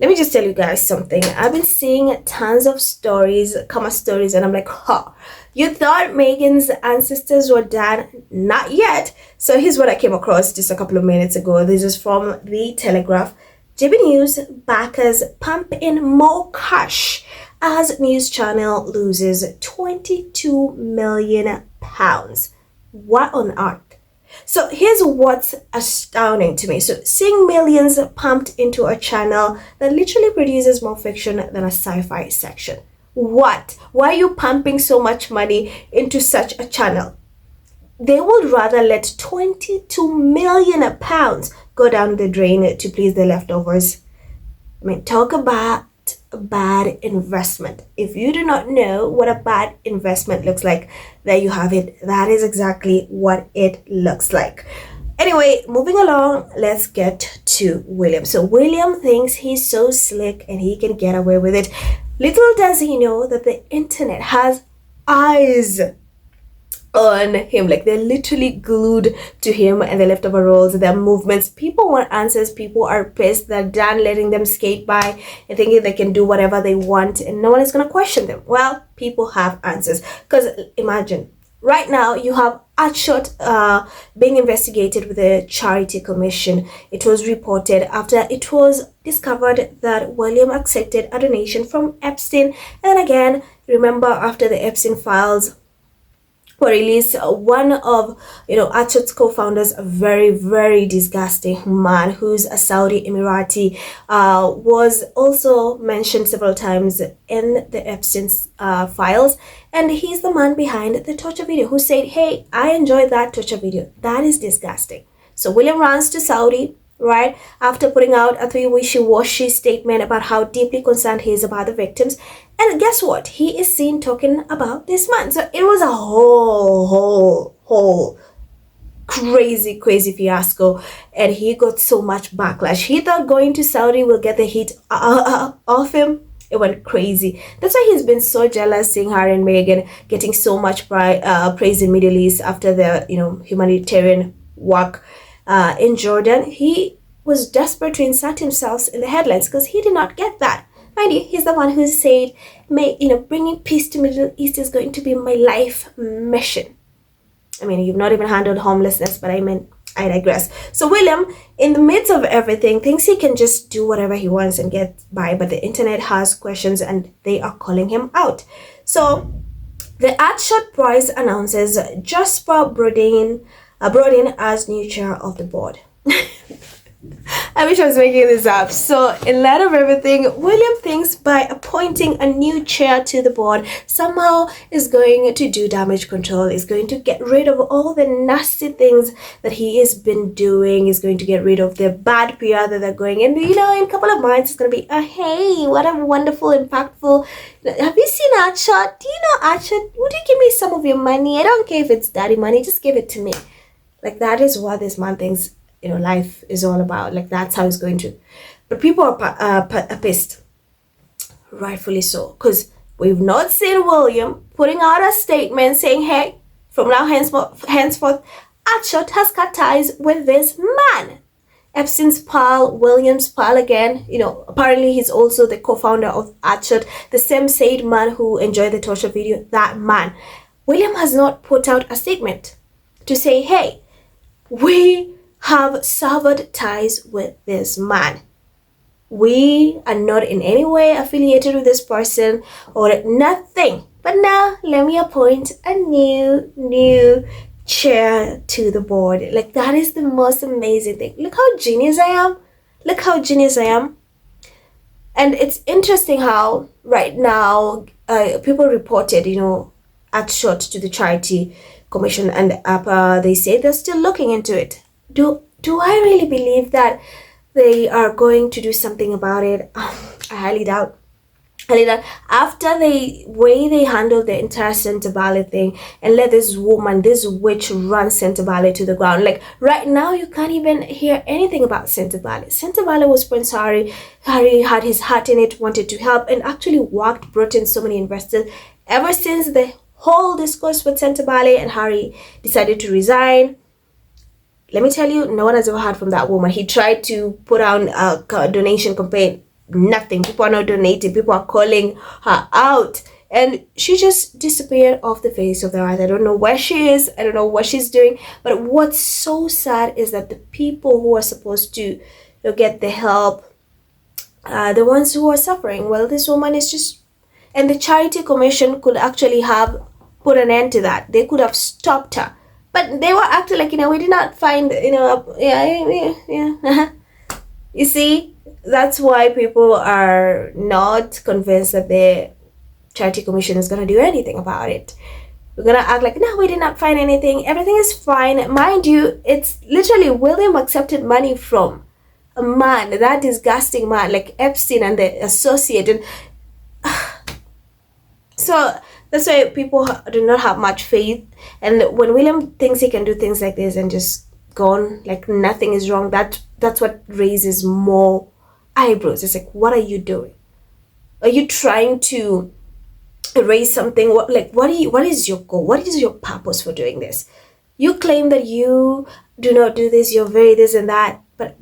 let me just tell you guys something. I've been seeing tons of stories, comma stories, and I'm like, huh, you thought Megan's ancestors were dead? Not yet. So here's what I came across just a couple of minutes ago. This is from The Telegraph. GB News backers pump in more cash as news channel loses £22 million. What on earth? So here's what's astounding to me. So seeing millions pumped into a channel that literally produces more fiction than a sci-fi section. What? Why are you pumping so much money into such a channel? They would rather let £22 million go down the drain to please the leftovers. I mean, talk about a bad investment. If you do not know what a bad investment looks like, there you have it. That is exactly what it looks like. Anyway, moving along, let's get to William. So William thinks he's so slick and he can get away with it. Little does he know that the internet has eyes on him. Like, they're literally glued to him and the leftover roles, their movements. People want answers. People are pissed that Dan letting them skate by and thinking they can do whatever they want and no one is going to question them. Well, people have answers. Because imagine, right now you have Earthshot being investigated with the Charity Commission. It was reported after it was discovered that William accepted a donation from Epstein. And again, remember, after the Epstein files were released, one of Earthshot's co-founders, a very, very disgusting man who's a Saudi Emirati, was also mentioned several times in the Epstein's files, and he's the man behind the torture video, who said, hey, I enjoyed that torture video. That is disgusting. So William runs to Saudi, right, after putting out a wishy-washy statement about how deeply concerned he is about the victims. And guess what? He is seen talking about this man. So it was a whole crazy fiasco. And he got so much backlash. He thought going to Saudi will get the heat off him. It went crazy. That's why he's been so jealous seeing her and Meghan getting so much praise in Middle East after the humanitarian work in Jordan. He was desperate to insert himself in the headlines because he did not get that. Mind you, he's the one who said, bringing peace to Middle East is going to be my life mission. I mean, you've not even handled homelessness, but I digress. So William, in the midst of everything, thinks he can just do whatever he wants and get by, but the internet has questions and they are calling him out. So the Earthshot Prize announces Jesper Brodin as new chair of the board. I wish I was making this up. So in light of everything, William thinks by appointing a new chair to the board somehow is going to do damage control, is going to get rid of all the nasty things that he has been doing, is going to get rid of the bad PR that they're going. And in a couple of months it's going to be, hey, what a wonderful, impactful. Have you seen Earthshot? Do you know Earthshot? Would you give me some of your money? I don't care if it's daddy money, just give it to me. Like, that is what this man thinks life is all about. Like, that's how it's going to. But people are pissed, rightfully so, because we've not seen William putting out a statement saying, hey, from now henceforth Earthshot has cut ties with this man. Epstein's pal, William's pal again, apparently he's also the co-founder of Earthshot, the same said man who enjoyed the torture video. That man, William, has not put out a statement to say, hey, we have severed ties with this man. We are not in any way affiliated with this person or nothing. But now let me appoint a new chair to the board. Like, that is the most amazing thing. Look how genius I am. Look how genius I am. And it's interesting how right now people reported, Earthshot to the Charity Commission, and they say they're still looking into it. Do I really believe that they are going to do something about it? I highly doubt. After the way they handled the entire Centre Valley thing and let this woman, this witch, run Centre Valley to the ground. Like, right now you can't even hear anything about Centre Valley. Centre Valley was Prince Harry. Harry had his heart in it, wanted to help, and actually brought in so many investors. Ever since the whole discourse with Centre Valley and Harry decided to resign, let me tell you, no one has ever heard from that woman. He tried to put on a donation campaign. nothing. People are not donating. People are calling her out. And she just disappeared off the face of the earth. I don't know where she is. I don't know what she's doing. But what's so sad is that the people who are supposed to get the help, the ones who are suffering, well, this woman is just... And the charity commission could actually have put an end to that. They could have stopped her. But they were acting like, we did not find, yeah. You see, that's why people are not convinced that the charity commission is going to do anything about it. We're going to act like, no, we did not find anything. Everything is fine. Mind you, it's literally William accepted money from a man, that disgusting man, like Epstein and the associate. And so that's why people do not have much faith. And when William thinks he can do things like this and just go on like nothing is wrong, that's what raises more eyebrows. It's like, what are you doing? Are you trying to erase something? What is your goal? What is your purpose for doing this? You claim that you do not do this, you're very this and that, but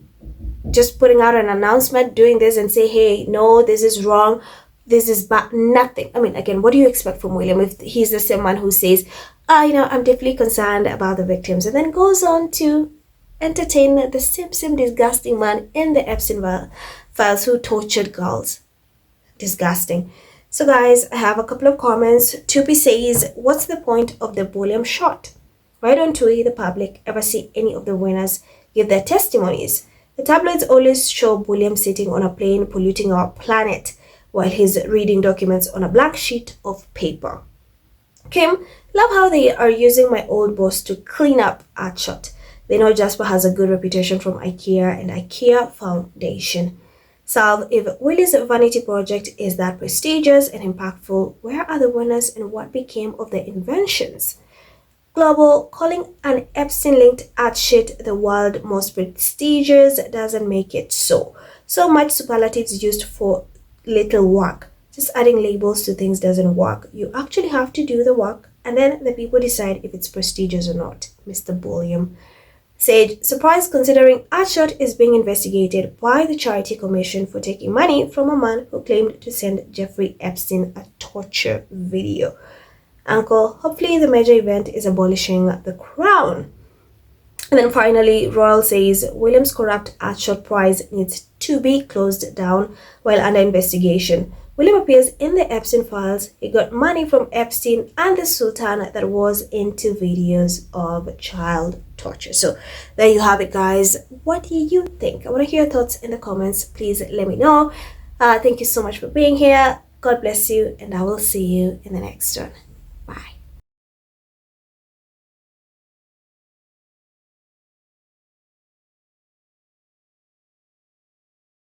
just putting out an announcement, doing this and say, hey, no, this is wrong, this is bad, nothing. I mean, again, what do you expect from William if he's the same man who says, I'm deeply concerned about the victims, and then goes on to entertain the same disgusting man in the Epstein files who tortured girls. Disgusting. So guys, I have a couple of comments. Tupi says, what's the point of the William shot? Why don't we, the public, ever see any of the winners give their testimonies? The tabloids always show William sitting on a plane polluting our planet while he's reading documents on a blank sheet of paper. Kim, love how they are using my old boss to clean up Earthshot. They know Jesper has a good reputation from IKEA and IKEA Foundation. Salve, if Willie's vanity project is that prestigious and impactful, where are the winners and what became of their inventions? Global, calling an Epstein-linked Earthshot the world's most prestigious doesn't make it so. So much superlatives used for little work. Just adding labels to things doesn't work. You actually have to do the work, and then the people decide if it's prestigious or not. Mr. William said, surprised considering Earthshot is being investigated by the Charity Commission for taking money from a man who claimed to send Jeffrey Epstein a torture video. Uncle, hopefully the major event is abolishing the crown. And then finally, Royal says, William's corrupt Earthshot Prize needs to be closed down while under investigation. William appears in the Epstein files. He got money from Epstein and the Sultan that was into videos of child torture. So there you have it, guys. What do you think? I want to hear your thoughts in the comments. Please let me know. Thank you so much for being here. God bless you, and I will see you in the next one.